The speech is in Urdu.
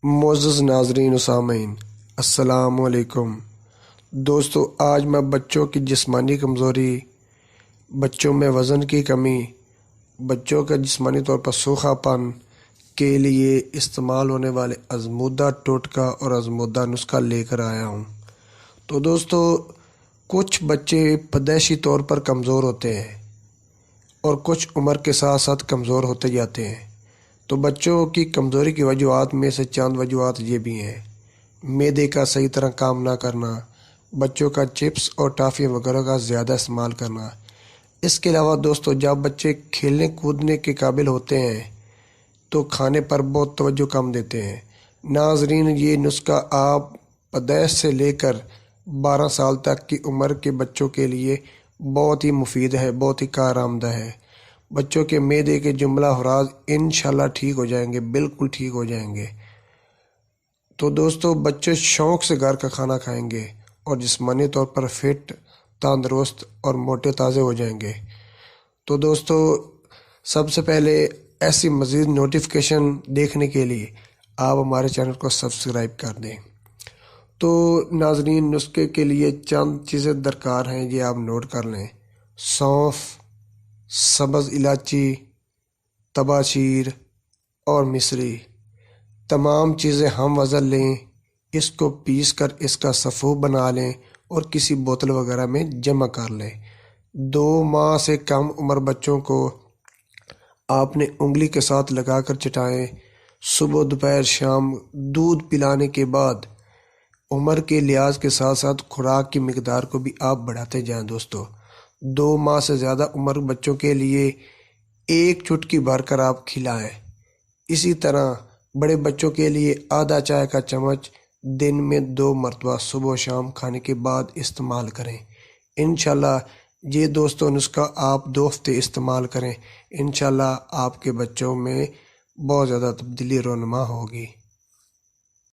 معزز ناظرین و سامعین، السلام علیکم دوستو۔ آج میں بچوں کی جسمانی کمزوری، بچوں میں وزن کی کمی، بچوں کا جسمانی طور پر سوکھا پن کے لیے استعمال ہونے والے آزمودہ ٹوٹکا اور آزمودہ نسخہ لے کر آیا ہوں۔ تو دوستو، کچھ بچے پیدائشی طور پر کمزور ہوتے ہیں اور کچھ عمر کے ساتھ ساتھ کمزور ہوتے جاتے ہیں۔ تو بچوں کی کمزوری کی وجوہات میں سے چند وجوہات یہ بھی ہیں: معدے کا صحیح طرح کام نہ کرنا، بچوں کا چپس اور ٹافیاں وغیرہ کا زیادہ استعمال کرنا۔ اس کے علاوہ دوستو، جب بچے کھیلنے کودنے کے قابل ہوتے ہیں تو کھانے پر بہت توجہ کم دیتے ہیں۔ ناظرین، یہ نسخہ آپ پیدائش سے لے کر 12 سال تک کی عمر کے بچوں کے لیے بہت ہی مفید ہے، بہت ہی کارآمدہ ہے۔ بچوں کے معدے کے جملہ افراز انشاءاللہ ٹھیک ہو جائیں گے، بالکل ٹھیک ہو جائیں گے۔ تو دوستو، بچے شوق سے گھر کا کھانا کھائیں گے اور جسمانی طور پر فٹ، تندرست اور موٹے تازے ہو جائیں گے۔ تو دوستو، سب سے پہلے ایسی مزید نوٹیفیکیشن دیکھنے کے لیے آپ ہمارے چینل کو سبسکرائب کر دیں۔ تو ناظرین، نسخے کے لیے چند چیزیں درکار ہیں، یہ آپ نوٹ کر لیں: سونف، سبز الائچی، تباشیر اور مصری۔ تمام چیزیں ہم وزن لیں، اس کو پیس کر اس کا سفو بنا لیں اور کسی بوتل وغیرہ میں جمع کر لیں۔ 2 ماہ سے کم عمر بچوں کو آپ نے انگلی کے ساتھ لگا کر چٹائیں۔ صبح، دوپہر، شام دودھ پلانے کے بعد عمر کے لحاظ کے ساتھ ساتھ خوراک کی مقدار کو بھی آپ بڑھاتے جائیں دوستو۔ 2 ماہ سے زیادہ عمر بچوں کے لیے 1 چٹکی بھر کر آپ کھلائیں۔ اسی طرح بڑے بچوں کے لیے آدھا چائے کا چمچ دن میں 2 مرتبہ صبح و شام کھانے کے بعد استعمال کریں۔ انشاءاللہ یہ دوستو نسخہ آپ 2 ہفتے استعمال کریں، انشاءاللہ آپ کے بچوں میں بہت زیادہ تبدیلی رونما ہوگی۔